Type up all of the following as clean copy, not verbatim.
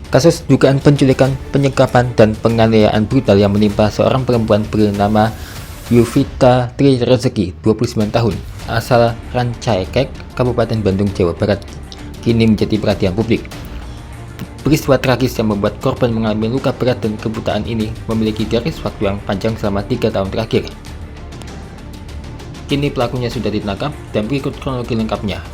Kasus dugaan penculikan, penyekapan, dan penganiayaan brutal yang menimpa seorang perempuan bernama Yovita Tri Rezeki, 29 tahun, asal Rancaikek, Kabupaten Bandung, Jawa Barat, kini menjadi perhatian publik. Peristiwa tragis yang membuat korban mengalami luka berat dan kebutaan ini memiliki garis waktu yang panjang selama 3 tahun terakhir. Kini pelakunya sudah ditangkap dan berikut kronologi lengkapnya.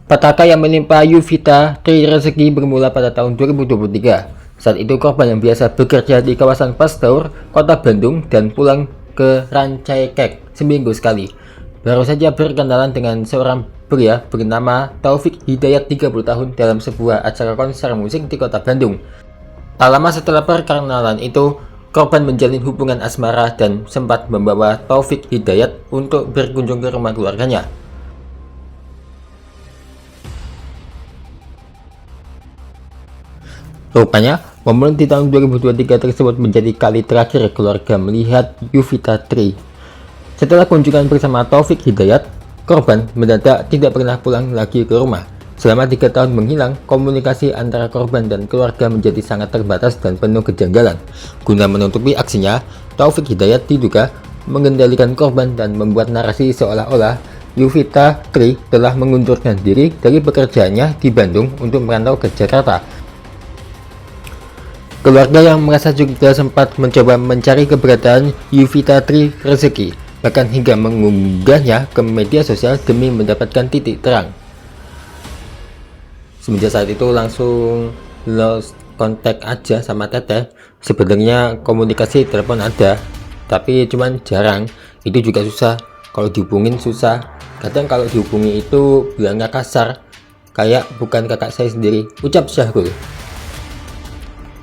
Petaka yang menimpa Yovita Tri Rezeki bermula pada tahun 2023. Saat itu korban yang biasa bekerja di kawasan Pastaur, Kota Bandung dan pulang ke Rancaikek seminggu sekali. Baru saja berkenalan dengan seorang pria bernama Taufik Hidayat 30 tahun dalam sebuah acara konser musik di Kota Bandung. Tak lama setelah perkenalan itu, korban menjalin hubungan asmara dan sempat membawa Taufik Hidayat untuk berkunjung ke rumah keluarganya. Rupanya, momen di tahun 2023 tersebut menjadi kali terakhir keluarga melihat Yovita Tri. Setelah kunjungan bersama Taufik Hidayat, korban mendadak tidak pernah pulang lagi ke rumah. Selama 3 tahun menghilang, komunikasi antara korban dan keluarga menjadi sangat terbatas dan penuh kejanggalan. Guna menutupi aksinya, Taufik Hidayat diduga mengendalikan korban dan membuat narasi seolah-olah Yovita Tri telah mengundurkan diri dari pekerjaannya di Bandung untuk merantau ke Jakarta. Keluarga yang merasa curiga sempat mencoba mencari keberadaan Yovita Tri Rezeki, bahkan hingga mengunggahnya ke media sosial demi mendapatkan titik terang. Semenjak saat itu langsung lost contact aja sama Teteh. Sebenarnya komunikasi telepon ada, tapi cuman jarang. Itu juga susah. Kalau dihubungin susah. Kadang kalau dihubungi itu bilangnya kasar, kayak bukan kakak saya sendiri. Ucap Syahrul.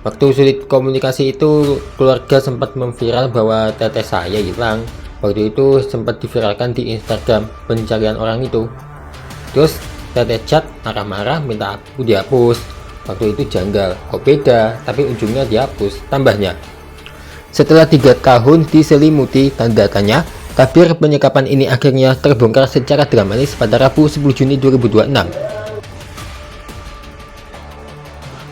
Waktu sulit komunikasi itu, keluarga sempat memviral bahwa teteh saya hilang. Waktu itu sempat diviralkan di Instagram pencarian orang itu. Terus teteh chat marah-marah minta aku dihapus. Waktu itu janggal, kok beda, tapi ujungnya dihapus, tambahnya. Setelah 3 tahun diselimuti tanda tanya, tabir penyekapan ini akhirnya terbongkar secara dramatis pada Rabu 10 Juni 2026.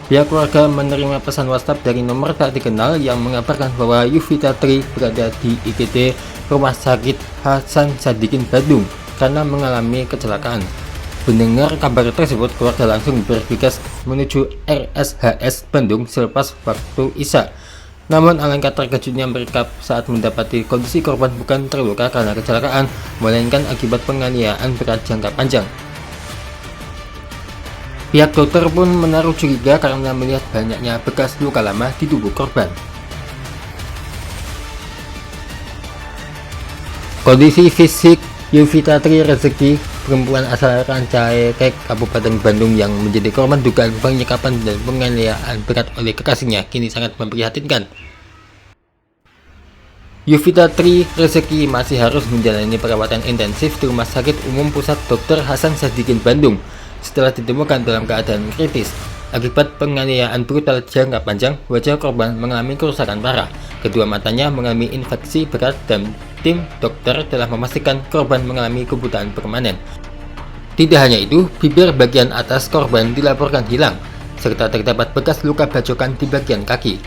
Pihak keluarga menerima pesan WhatsApp dari nomor tak dikenal yang mengabarkan bahwa Yovita Tri berada di IGD Rumah Sakit Hasan Sadikin Bandung karena mengalami kecelakaan. Mendengar kabar tersebut, keluarga langsung bergegas menuju RSHS Bandung selepas waktu Isya. Namun alangkah terkejutnya mereka saat mendapati kondisi korban bukan terluka karena kecelakaan, melainkan akibat penganiayaan berat jangka panjang. Pihak dokter pun menaruh curiga karena melihat banyaknya bekas luka lama di tubuh korban. Kondisi fisik Yovita Tri Rezeki, perempuan asal Rancaikek, Kabupaten Bandung yang menjadi korban dugaan penyekapan dan penganiayaan berat oleh kekasihnya, kini sangat memprihatinkan. Yovita Tri Rezeki masih harus menjalani perawatan intensif di Rumah Sakit Umum Pusat Dr. Hasan Sadikin Bandung setelah ditemukan dalam keadaan kritis. Akibat penganiayaan brutal jangka panjang, wajah korban mengalami kerusakan parah. Kedua matanya mengalami infeksi berat dan tim dokter telah memastikan korban mengalami kebutaan permanen. Tidak hanya itu, bibir bagian atas korban dilaporkan hilang, serta terdapat bekas luka bacokan di bagian kaki.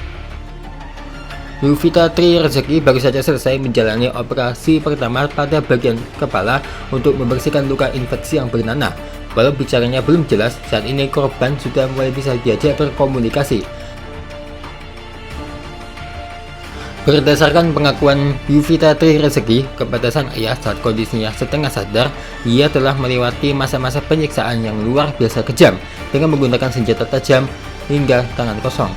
Yovita Tri Rezeki baru saja selesai menjalani operasi pertama pada bagian kepala untuk membersihkan luka infeksi yang bernanah. Walau bicaranya belum jelas, saat ini korban sudah mulai bisa diajak berkomunikasi. Berdasarkan pengakuan Yovita Tri Rezeki kepada sang ayah saat kondisinya setengah sadar, ia telah melewati masa-masa penyiksaan yang luar biasa kejam dengan menggunakan senjata tajam hingga tangan kosong.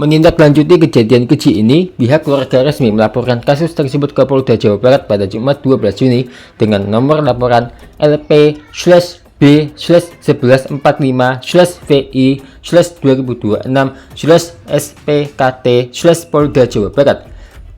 Menindaklanjuti kejadian keji ini, pihak keluarga resmi melaporkan kasus tersebut ke Polda Jawa Barat pada Jumat 12 Juni dengan nomor laporan LP/B/VI/2026/SPKT/Polda Jawa Barat.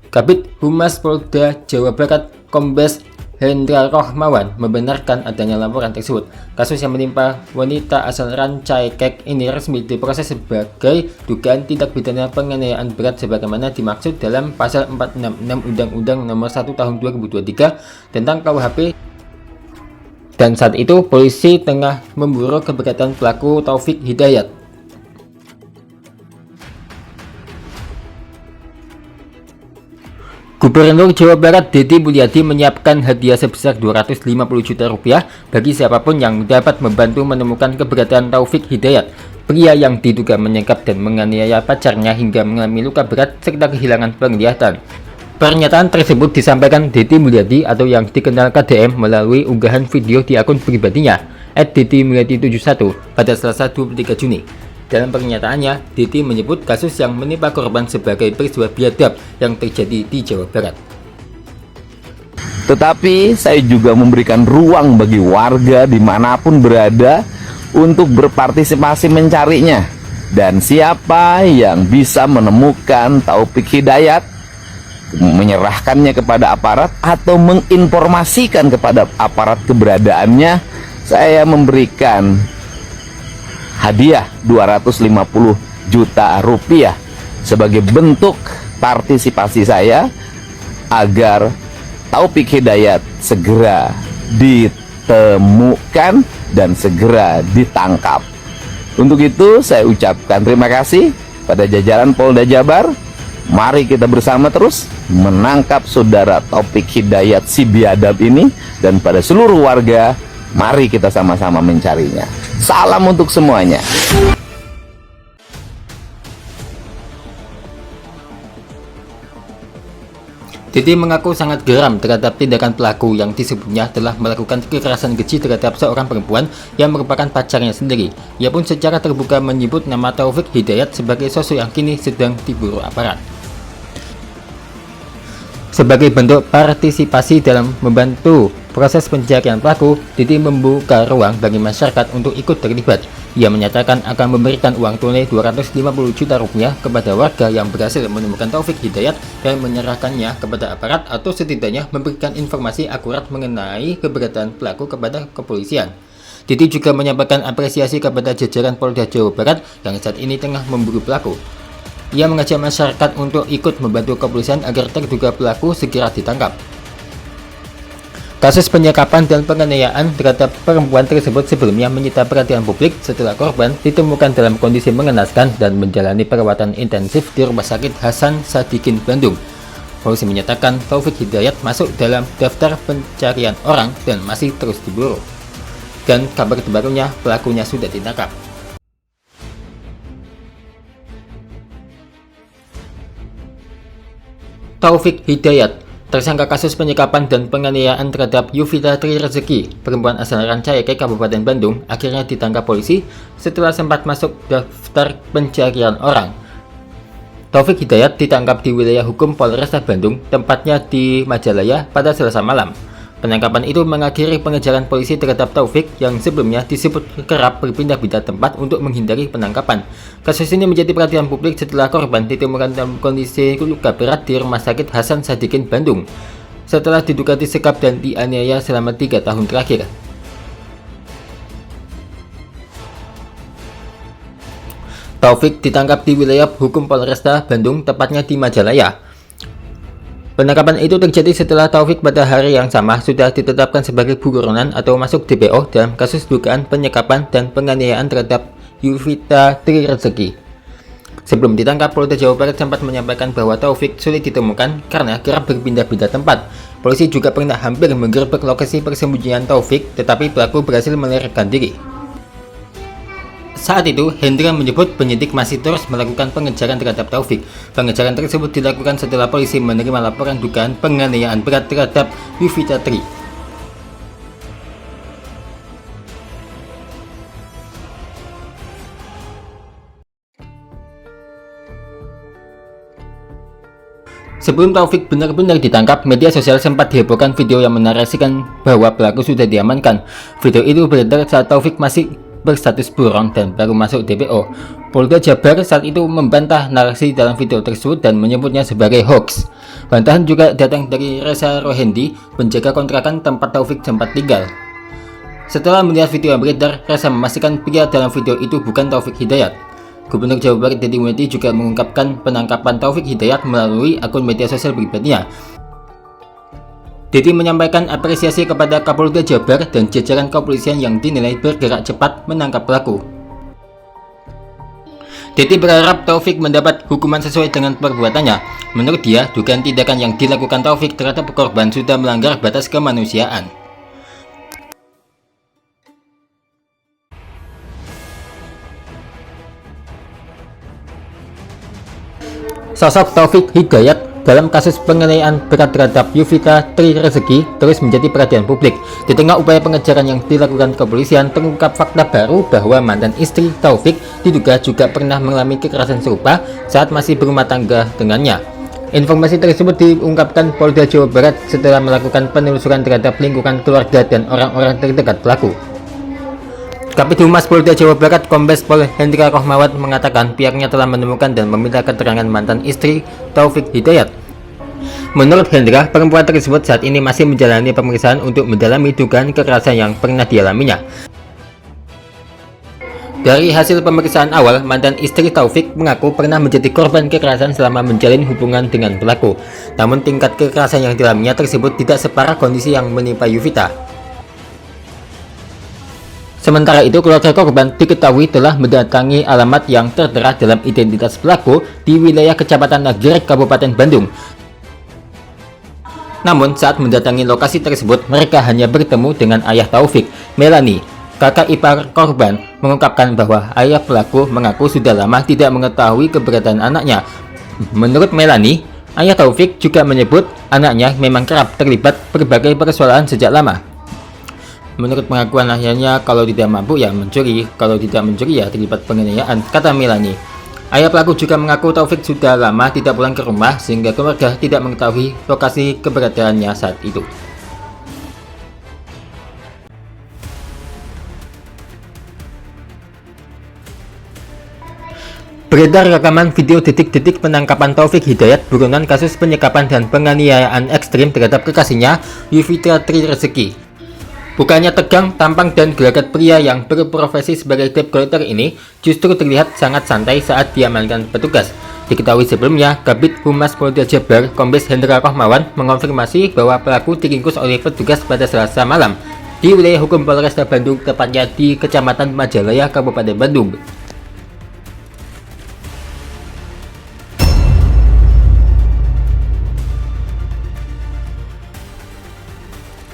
Kabid Humas Polda Jawa Barat Kombes Hendra Rohmawan membenarkan adanya laporan tersebut. Kasus yang menimpa wanita asal Rancaikek ini resmi diproses sebagai dugaan tindak pidana penganiayaan berat sebagaimana dimaksud dalam pasal 466 Undang-Undang Nomor 1 Tahun 2023 tentang KUHP. Dan saat itu polisi tengah memburu keberatan pelaku Taufik Hidayat. Gubernur Jawa Barat Deddy Mulyadi menyiapkan hadiah sebesar 250 juta rupiah bagi siapapun yang dapat membantu menemukan keberadaan Taufik Hidayat, pria yang diduga menyekap dan menganiaya pacarnya hingga mengalami luka berat serta kehilangan penglihatan. Pernyataan tersebut disampaikan Deddy Mulyadi atau yang dikenal KDM melalui unggahan video di akun pribadinya @deddymulyadi71 pada Selasa 23 Juni. Dalam pernyataannya, Deddy menyebut kasus yang menimpa korban sebagai peristiwa biadab yang terjadi di Jawa Barat. Tetapi saya juga memberikan ruang bagi warga dimanapun berada untuk berpartisipasi mencarinya. Dan siapa yang bisa menemukan Taufik Hidayat, menyerahkannya kepada aparat atau menginformasikan kepada aparat keberadaannya, saya memberikan hadiah 250 juta rupiah sebagai bentuk partisipasi saya agar Taufik Hidayat segera ditemukan dan segera ditangkap. Untuk itu saya ucapkan terima kasih pada jajaran Polda Jabar. Mari kita bersama terus menangkap saudara Taufik Hidayat si biadab ini, dan pada seluruh warga mari kita sama-sama mencarinya. Salam untuk semuanya. Deddy mengaku sangat geram terhadap tindakan pelaku yang disebutnya telah melakukan kekerasan keji terhadap seorang perempuan yang merupakan pacarnya sendiri. Ia pun secara terbuka menyebut nama Taufik Hidayat sebagai sosok yang kini sedang diburu aparat. Sebagai bentuk partisipasi dalam membantu proses pencarian pelaku, Deddy membuka ruang bagi masyarakat untuk ikut terlibat. Ia menyatakan akan memberikan uang tunai 250 juta rupiah kepada warga yang berhasil menemukan Taufik Hidayat dan menyerahkannya kepada aparat atau setidaknya memberikan informasi akurat mengenai keberadaan pelaku kepada kepolisian. Deddy juga menyampaikan apresiasi kepada jajaran Polda Jawa Barat yang saat ini tengah memburu pelaku. Ia mengajak masyarakat untuk ikut membantu kepolisian agar terduga pelaku segera ditangkap. Kasus penyekapan dan penganiayaan terhadap perempuan tersebut sebelumnya menyita perhatian publik setelah korban ditemukan dalam kondisi mengenaskan dan menjalani perawatan intensif di Rumah Sakit Hasan Sadikin, Bandung. Polisi menyatakan Taufik Hidayat masuk dalam daftar pencarian orang dan masih terus diburu. Dan kabar terbarunya, pelakunya sudah ditangkap. Taufik Hidayat, tersangka kasus penyekapan dan penganiayaan terhadap Yuvita Tri Rezeki, perempuan asal Rancaikek, Kabupaten Bandung, akhirnya ditangkap polisi setelah sempat masuk daftar pencarian orang. Taufik Hidayat ditangkap di wilayah hukum Polresta Bandung, tempatnya di Majalaya, pada Selasa malam. Penangkapan itu mengakhiri pengejaran polisi terhadap Taufik yang sebelumnya disebut kerap berpindah-pindah tempat untuk menghindari penangkapan. Kasus ini menjadi perhatian publik setelah korban ditemukan dalam kondisi luka berat di Rumah Sakit Hasan Sadikin, Bandung, setelah diduga disekap dan dianiaya selama 3 tahun terakhir. Taufik ditangkap di wilayah hukum Polresta Bandung, tepatnya di Majalaya. Penangkapan itu terjadi setelah Taufik pada hari yang sama sudah ditetapkan sebagai buronan atau masuk DPO dalam kasus dugaan penyekapan dan penganiayaan terhadap Yuvita Tri Rezeki. Sebelum ditangkap, Polda Jawa Barat sempat menyampaikan bahwa Taufik sulit ditemukan karena kerap berpindah-pindah tempat. Polisi juga pernah hampir menggerebek lokasi persembunyian Taufik, tetapi pelaku berhasil melarikan diri. Saat itu, Hendra menyebut penyidik masih terus melakukan pengejaran terhadap Taufik. Pengejaran tersebut dilakukan setelah polisi menerima laporan dugaan penganiayaan berat terhadap Yuvita Tri. Sebelum Taufik benar-benar ditangkap, media sosial sempat dihebohkan video yang menarasikan bahwa pelaku sudah diamankan. Video itu beredar saat Taufik masih berstatus buron dan baru masuk DPO. Polda Jabar saat itu membantah narasi dalam video tersebut dan menyebutnya sebagai hoax. Bantahan juga datang dari Reza Rohendi, penjaga kontrakan tempat Taufik sempat tinggal. Setelah melihat video yang beredar, Reza memastikan pria dalam video itu bukan Taufik Hidayat. Gubernur Jawa Barat Deddy Mulyadi juga mengungkapkan penangkapan Taufik Hidayat melalui akun media sosial pribadinya. Deddy menyampaikan apresiasi kepada Kapolda Jabar dan jajaran kepolisian yang dinilai bergerak cepat menangkap pelaku. Deddy berharap Taufik mendapat hukuman sesuai dengan perbuatannya. Menurut dia, dugaan tindakan yang dilakukan Taufik terhadap korban sudah melanggar batas kemanusiaan. Sosok Taufik Hidayat dalam kasus penganiayaan berat terhadap Yovita Tri Rezeki terus menjadi perhatian publik. Di tengah upaya pengejaran yang dilakukan kepolisian, terungkap fakta baru bahwa mantan istri Taufik diduga juga pernah mengalami kekerasan serupa saat masih berumah tangga dengannya. Informasi tersebut diungkapkan Polda Jawa Barat setelah melakukan penelusuran terhadap lingkungan keluarga dan orang-orang terdekat pelaku. Kabid Humas Polda Jawa Barat Kombes Pol Hendra Rohmawat mengatakan pihaknya telah menemukan dan meminta keterangan mantan istri Taufik Hidayat. Menurut Hendra, perempuan tersebut saat ini masih menjalani pemeriksaan untuk mendalami dugaan kekerasan yang pernah dialaminya. Dari hasil pemeriksaan awal, mantan istri Taufik mengaku pernah menjadi korban kekerasan selama menjalin hubungan dengan pelaku. Namun tingkat kekerasan yang dialaminya tersebut tidak separah kondisi yang menimpa Yovita. Sementara itu, keluarga korban diketahui telah mendatangi alamat yang tertera dalam identitas pelaku di wilayah Kecamatan Nagrek, Kabupaten Bandung. Namun, saat mendatangi lokasi tersebut, mereka hanya bertemu dengan ayah Taufik, Melani. Kakak ipar korban mengungkapkan bahwa ayah pelaku mengaku sudah lama tidak mengetahui keberadaan anaknya. Menurut Melani, ayah Taufik juga menyebut anaknya memang kerap terlibat berbagai persoalan sejak lama. Menurut pengakuan ayahnya, kalau tidak mampu ya mencuri, kalau tidak mencuri ya terlibat penganiayaan, kata Melani. Ayah pelaku juga mengaku Taufik sudah lama tidak pulang ke rumah sehingga keluarga tidak mengetahui lokasi keberadaannya saat itu. Beredar rekaman video detik-detik penangkapan Taufik Hidayat buronan kasus penyekapan dan penganiayaan ekstrim terhadap kekasihnya Yovita Tri Rezeki. Bukannya tegang, tampang dan gelagat pria yang berprofesi sebagai debt collector ini justru terlihat sangat santai saat diamankan petugas. Diketahui sebelumnya, Kabid Humas Polda Jabar Kombes Hendra Rohmawan mengonfirmasi bahwa pelaku diringkus oleh petugas pada Selasa malam di wilayah hukum Polresta Bandung, tepatnya di Kecamatan Majalaya, Kabupaten Bandung.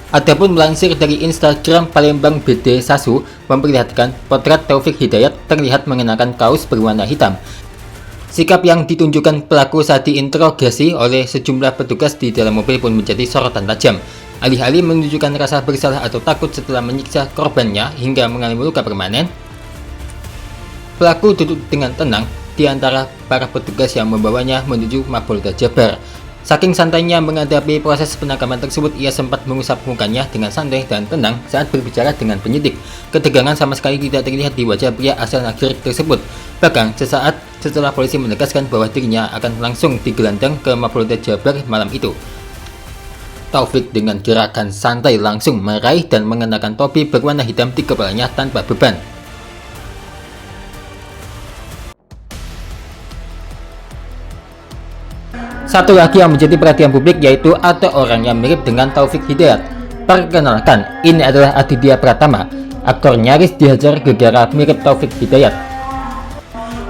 Adapun melansir dari Instagram Palembang BD Sasu memperlihatkan potret Taufik Hidayat terlihat mengenakan kaos berwarna hitam. Sikap yang ditunjukkan pelaku saat diinterogasi oleh sejumlah petugas di dalam mobil pun menjadi sorotan tajam. Alih-alih menunjukkan rasa bersalah atau takut setelah menyiksa korbannya hingga mengalami luka permanen, pelaku duduk dengan tenang di antara para petugas yang membawanya menuju Mapolda Jabar. Saking santainya menghadapi proses penangkapan tersebut, ia sempat mengusap mukanya dengan santai dan tenang saat berbicara dengan penyidik. Ketegangan sama sekali tidak terlihat di wajah pria asal Nagrek tersebut. Bahkan sesaat setelah polisi menegaskan bahwa dirinya akan langsung digelandang ke Mapolda Jabar malam itu, Taufik dengan gerakan santai langsung meraih dan mengenakan topi berwarna hitam di kepalanya tanpa beban. Satu lagi yang menjadi perhatian publik yaitu ada orang yang mirip dengan Taufik Hidayat. Perkenalkan, ini adalah Aditya Pratama. Aktor nyaris dihajar gara-gara mirip Taufik Hidayat.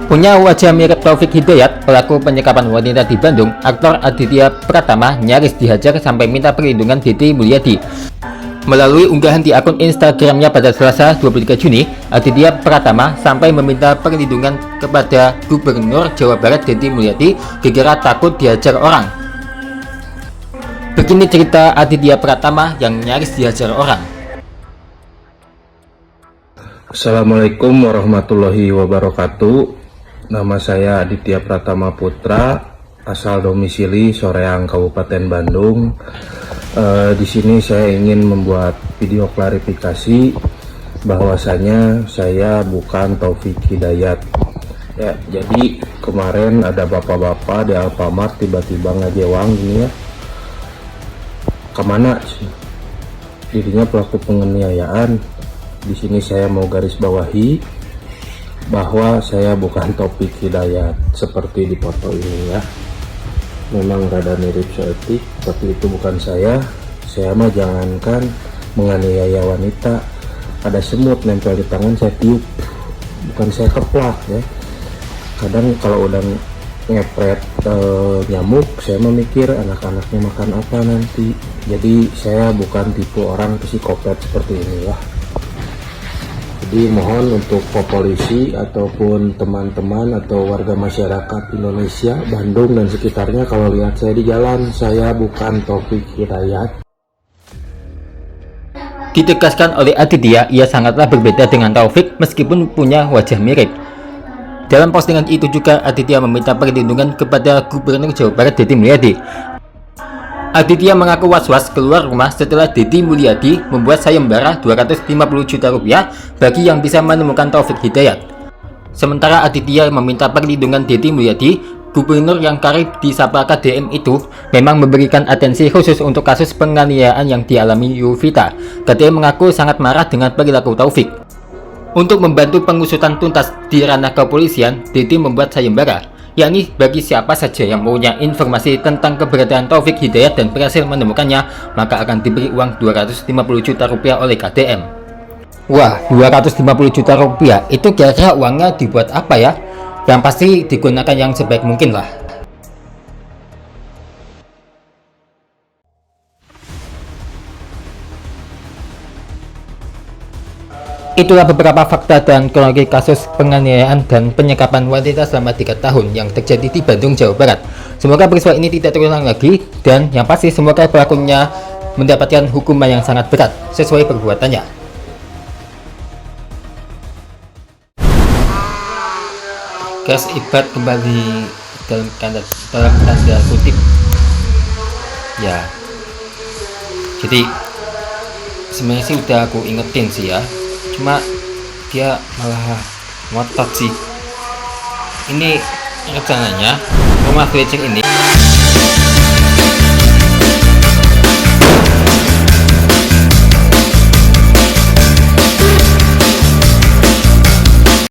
Punya wajah mirip Taufik Hidayat, pelaku penyekapan wanita di Bandung, aktor Aditya Pratama nyaris dihajar sampai minta perlindungan Deddy Mulyadi. Melalui unggahan di akun Instagramnya pada Selasa 23 Juni, Aditya Pratama sampai meminta perlindungan kepada Gubernur Jawa Barat Deddy Mulyadi gara-gara takut dihajar orang. Begini cerita Aditya Pratama yang nyaris dihajar orang. Assalamualaikum warahmatullahi wabarakatuh. Nama saya Aditya Pratama Putra, asal domisili Soreang, Kabupaten Bandung. Di sini saya ingin membuat video klarifikasi bahwasanya saya bukan Taufik Hidayat. Ya, jadi kemarin ada bapak-bapak di Alfamart tiba-tiba ngajewang gini ya. Kemana sih? Dirinya pelaku penganiayaan. Di sini saya mau garis bawahi bahwa saya bukan Taufik Hidayat seperti di foto ini ya. Memang rada mirip seetik, tapi itu bukan saya. Saya mah jangankan menganiaya wanita, ada semut nempel di tangan saya tiup, bukan saya keplak ya. Kadang kalau udah ngepret nyamuk, saya memikir anak-anaknya makan apa nanti. Jadi saya bukan tipe orang psikopat seperti ini ya. Jadi mohon untuk polisi ataupun teman-teman atau warga masyarakat Indonesia, Bandung dan sekitarnya, kalau lihat saya di jalan, saya bukan Taufik Hidayat. Ditegaskan oleh Aditya, ia sangatlah berbeda dengan Taufik meskipun punya wajah mirip. Dalam postingan itu juga Aditya meminta perlindungan kepada Gubernur Jawa Barat Deddy Mulyadi. Aditya mengaku was-was keluar rumah setelah Deddy Mulyadi membuat sayembara 250 juta rupiah bagi yang bisa menemukan Taufik Hidayat. Sementara Aditya meminta perlindungan Deddy Mulyadi, Gubernur yang karib disapa KDM itu memang memberikan atensi khusus untuk kasus penganiayaan yang dialami Yovita. KDM mengaku sangat marah dengan perilaku Taufik. Untuk membantu pengusutan tuntas di ranah kepolisian, Deddy membuat sayembara, yakni bagi siapa saja yang punya informasi tentang keberadaan Taufik Hidayat dan berhasil menemukannya, maka akan diberi uang 250 juta rupiah oleh KDM. Wah, 250 juta rupiah itu kira-kira uangnya dibuat apa ya? Yang pasti digunakan yang sebaik mungkin lah. Itulah beberapa fakta dan kronologi kasus penganiayaan dan penyekapan wanita selama 3 tahun yang terjadi di Bandung, Jawa Barat. Semoga peristiwa ini tidak terulang lagi, dan yang pasti semoga pelakunya mendapatkan hukuman yang sangat berat sesuai perbuatannya. Gas ibat kembali dalam tanda kutip ya. Jadi sebenarnya sih udah aku ingetin sih ya, cuma dia malah ngotot sih. Ini rencananya rumah fletching ini